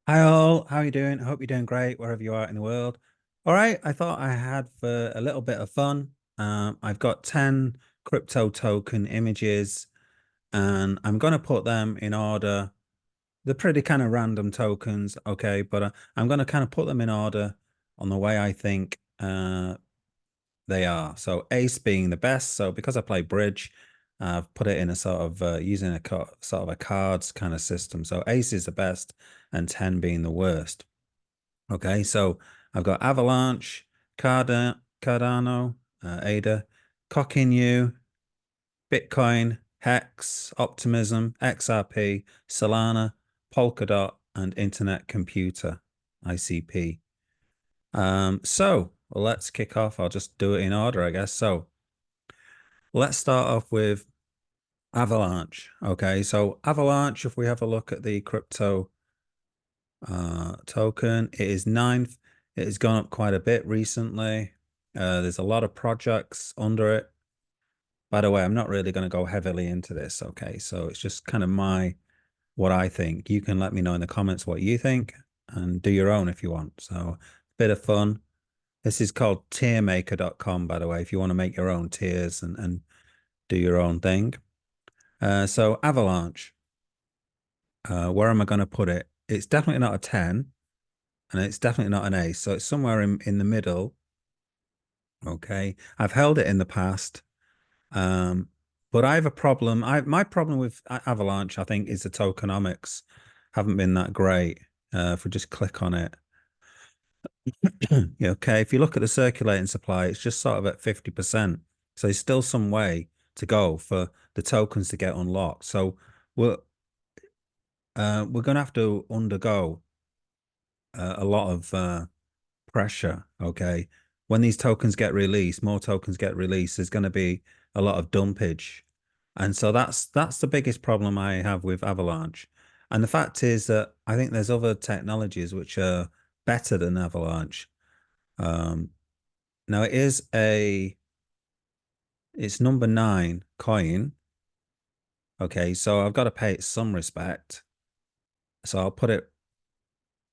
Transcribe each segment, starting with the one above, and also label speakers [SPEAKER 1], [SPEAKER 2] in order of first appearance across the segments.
[SPEAKER 1] Hi all, how are you doing? I hope you're doing great wherever you are in the world. All right, I thought I had for a little bit of fun. I've got 10 crypto token images and I'm going to put them in order. They're pretty kind of random tokens, okay, but I'm going to kind of put them in order on the way I think they are. So ace being the best. So because I play bridge, I've put it in a sort of using a sort of a cards kind of system. So ace is the best and 10 being the worst. Okay, so I've got Avalanche, Cardano, ADA, Cockinu, Bitcoin, Hex, Optimism, XRP, Solana, Polkadot, and Internet Computer, ICP. So let's kick off. I'll just do it in order, I guess. So let's start off with Avalanche. Okay, so Avalanche, if we have a look at the crypto token, it is ninth. It has gone up quite a bit recently. There's a lot of projects under it. By the way, I'm not really going to go heavily into this. Okay, so it's just kind of what I think. You can let me know in the comments what you think and do your own if you want. So, bit of fun. This is called tiermaker.com, by the way, if you want to make your own tiers and do your own thing. So Avalanche, where am I going to put it? It's definitely not a 10 and it's definitely not an ace. So it's somewhere in the middle. Okay. I've held it in the past. Um, but I have a problem. My problem with Avalanche, I think, is the tokenomics haven't been that great. If we just click on it. Yeah, okay. If you look at the circulating supply, it's just sort of at 50%. So there's still some way to go for the tokens to get unlocked. So we're we're gonna have to undergo a lot of pressure. Okay. When these tokens get released, more tokens get released, there's going to be a lot of dumpage. And so that's the biggest problem I have with Avalanche. And the fact is that I think there's other technologies which are better than Avalanche. Um, now it's number 9 coin. Okay, so I've got to pay it some respect. So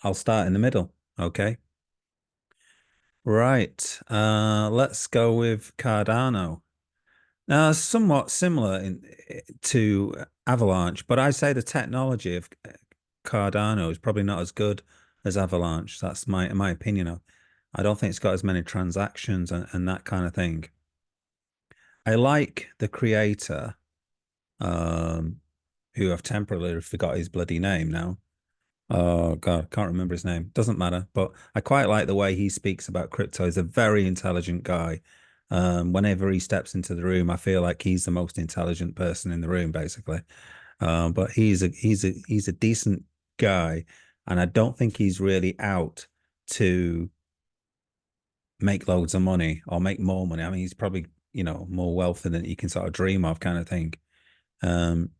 [SPEAKER 1] I'll start in the middle. Okay. Right. Let's go with Cardano. Now, somewhat similar to Avalanche, but I say the technology of Cardano is probably not as good as Avalanche. That's my opinion. I don't think it's got as many transactions and that kind of thing. I like the creator, um, who I've temporarily forgot his bloody name now. Oh God, can't remember his name. Doesn't matter. But I quite like the way he speaks about crypto. He's a very intelligent guy. Whenever he steps into the room, I feel like he's the most intelligent person in the room, basically. But he's a decent guy, and I don't think he's really out to make loads of money or make more money. I mean, he's probably, more wealthy than you can sort of dream of, kind of thing. Um,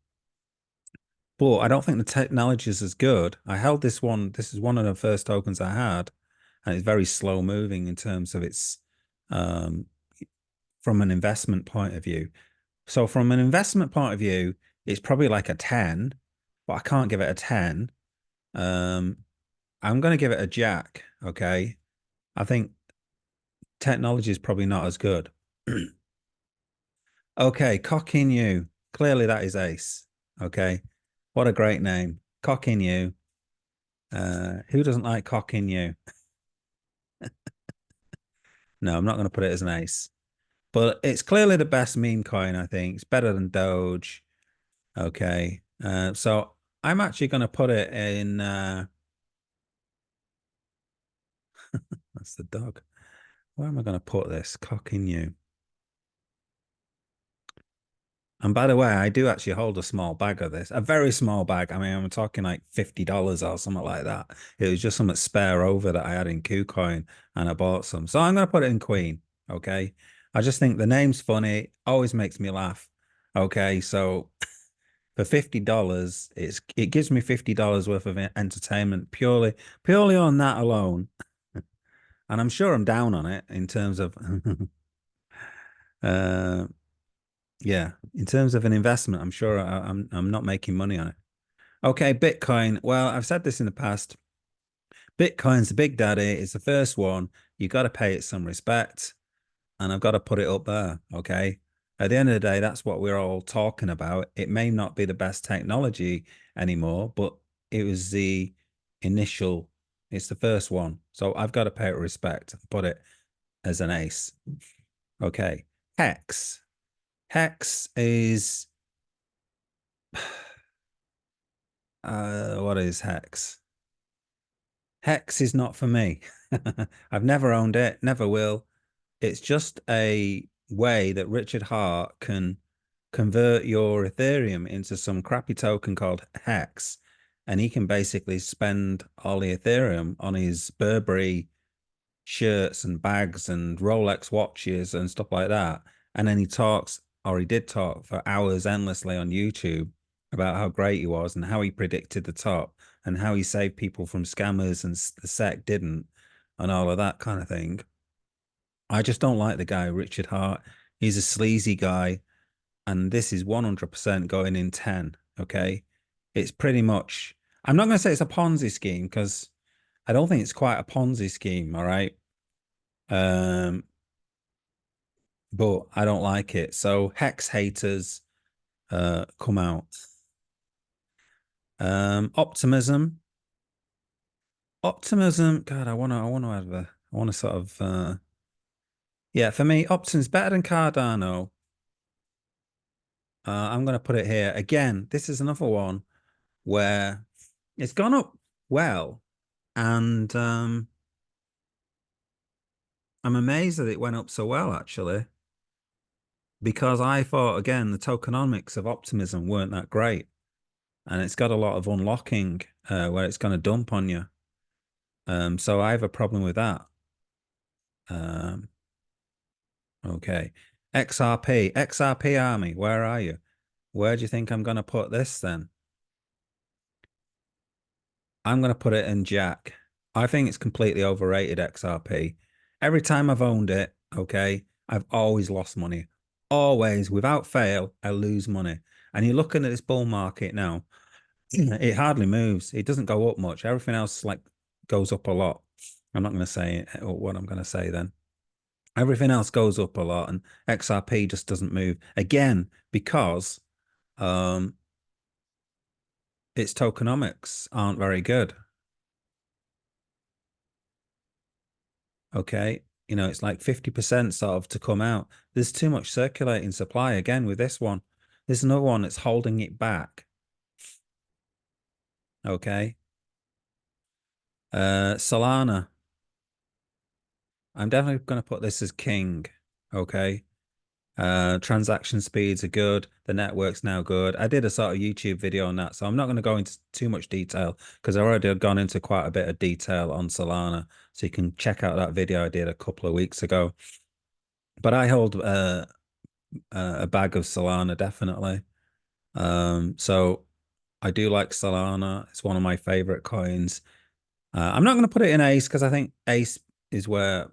[SPEAKER 1] But I don't think the technology is as good. I held this one. This is one of the first tokens I had, and it's very slow moving in terms of its um, from an investment point of view. So from an investment point of view, it's probably like a 10, but I can't give it a 10. Um, I'm going to give it a jack. Okay. I think technology is probably not as good. Okay, Cockinu. Clearly that is ace. Okay. What a great name. Cockinu. Who doesn't like Cockinu? No, I'm not going to put it as an ace. But it's clearly the best meme coin, I think. It's better than Doge. Okay. So I'm actually going to put it in that's the dog. Where am I going to put this? Cocking you. And by the way, I do actually hold a small bag of this, a very small bag. I mean, I'm talking like $50 or something like that. It was just something spare over that I had in KuCoin and I bought some. So I'm going to put it in Queen. Okay. I just think the name's funny, always makes me laugh. Okay. So for $50, it gives me $50 worth of entertainment purely on that alone. And I'm sure I'm down on it in terms of uh yeah, in terms of an investment, I'm sure I'm not making money on it. Okay, Bitcoin. Well, I've said this in the past. Bitcoin's the big daddy. It's the first one. You got to pay it some respect, and I've got to put it up there. Okay. At the end of the day, that's what we're all talking about. It may not be the best technology anymore, but it was the initial, it's the first one. So I've got to pay it respect and put it as an ace. Okay. Hex. Hex is what is Hex? Hex is not for me. I've never owned it, never will. It's just a way that Richard Hart can convert your Ethereum into some crappy token called Hex. And he can basically spend all the Ethereum on his Burberry shirts and bags and Rolex watches and stuff like that. And then he talks, or he did talk for hours endlessly on YouTube about how great he was and how he predicted the top and how he saved people from scammers and the SEC didn't and all of that kind of thing. I just don't like the guy, Richard Hart. He's a sleazy guy, and this is 100% going in 10. Okay. It's pretty much, I'm not going to say it's a Ponzi scheme because I don't think it's quite a Ponzi scheme. All right. Um, but I don't like it. So Hex haters come out. Optimism. Optimism, God, I wanna sort of yeah, for me, Optimism's better than Cardano. I'm gonna put it here. Again, this is another one where it's gone up well, and I'm amazed that it went up so well actually, because I thought again the tokenomics of Optimism weren't that great. And it's got a lot of unlocking where it's going to dump on you. So I have a problem with that. Um, okay. XRP army, where are you? Where do you think I'm going to put this then? I'm going to put it in Jack. I think it's completely overrated, XRP. Every time I've owned it, okay, I've always lost money. Always, without fail, I lose money. And you're looking at this bull market now, it hardly moves. It doesn't go up much. Everything else like goes up a lot. I'm not going to say what I'm going to say then. Everything else goes up a lot, and XRP just doesn't move again because um, its tokenomics aren't very good. Okay, you know it's like 50% sort of to come out. There's too much circulating supply again with this one. There's another one that's holding it back. Okay, Solana. I'm definitely going to put this as king. Okay. Transaction speeds are good. The network's now good. I did a sort of YouTube video on that, so I'm not going to go into too much detail because I already have gone into quite a bit of detail on Solana. So you can check out that video I did a couple of weeks ago. But I hold a bag of Solana, definitely. So I do like Solana. It's one of my favorite coins. I'm not going to put it in Ace because I think Ace is where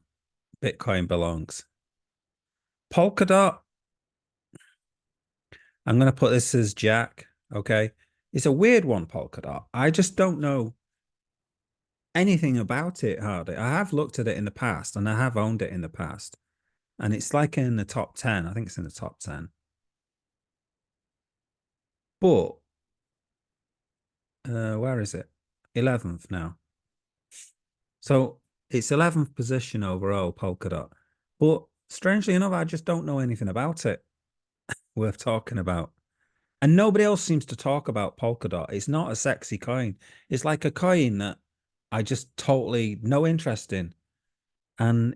[SPEAKER 1] Bitcoin belongs. Polkadot, I'm going to put this as Jack. Okay. It's a weird one, Polkadot. I just don't know anything about it hardly. I have looked at it in the past and I have owned it in the past. And it's like in the top 10. I think it's in the top 10. But where is it? 11th now. So it's 11th position overall, Polkadot. But strangely enough, I just don't know anything about it worth talking about. And nobody else seems to talk about Polkadot. It's not a sexy coin. It's like a coin that I just totally no interest in. And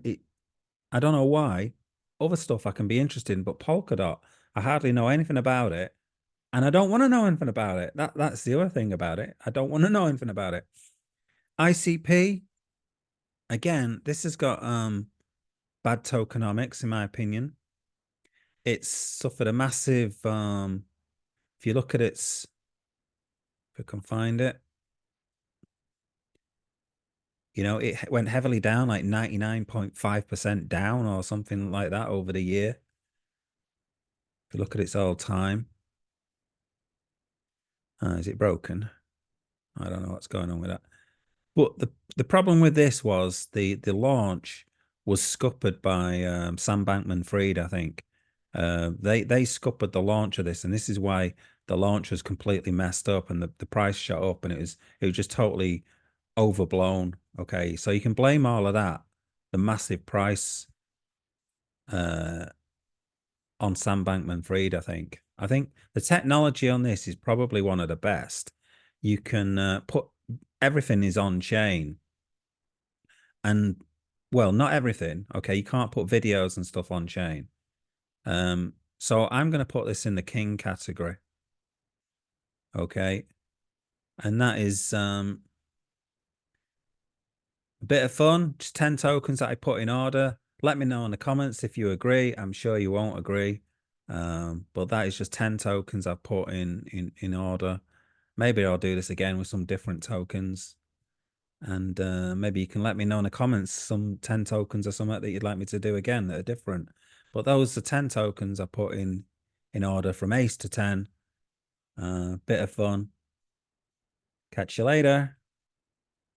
[SPEAKER 1] I don't know why. Other stuff I can be interested in, but Polkadot, I hardly know anything about it. And I don't want to know anything about it. That's the other thing about it. I don't want to know anything about it. ICP, again, this has got bad tokenomics, in my opinion. It's suffered a massive if you look at its, if I can find it, you know, it went heavily down, like 99.5% down or something like that over the year. If you look at its all time, is it broken? I don't know what's going on with that. But the problem with this was the launch was scuppered by Sam Bankman-Fried, I think. They scuppered the launch of this, and this is why the launch was completely messed up and the price shot up, and it was just totally overblown. Okay, so you can blame all of that, the massive price on Sam Bankman-Fried, I think. I think the technology on this is probably one of the best. You can put everything is on chain, and well, not everything. Okay, you can't put videos and stuff on chain. So I'm going to put this in the king category. Okay, and that is a bit of fun. Just 10 tokens that I put in order. Let me know in the comments if you agree. I'm sure you won't agree. But that is just 10 tokens I've put in order. Maybe I'll do this again with some different tokens. And maybe you can let me know in the comments some 10 tokens or something that you'd like me to do again that are different. But those are 10 tokens I put in order from ace to 10. Bit of fun. Catch you later.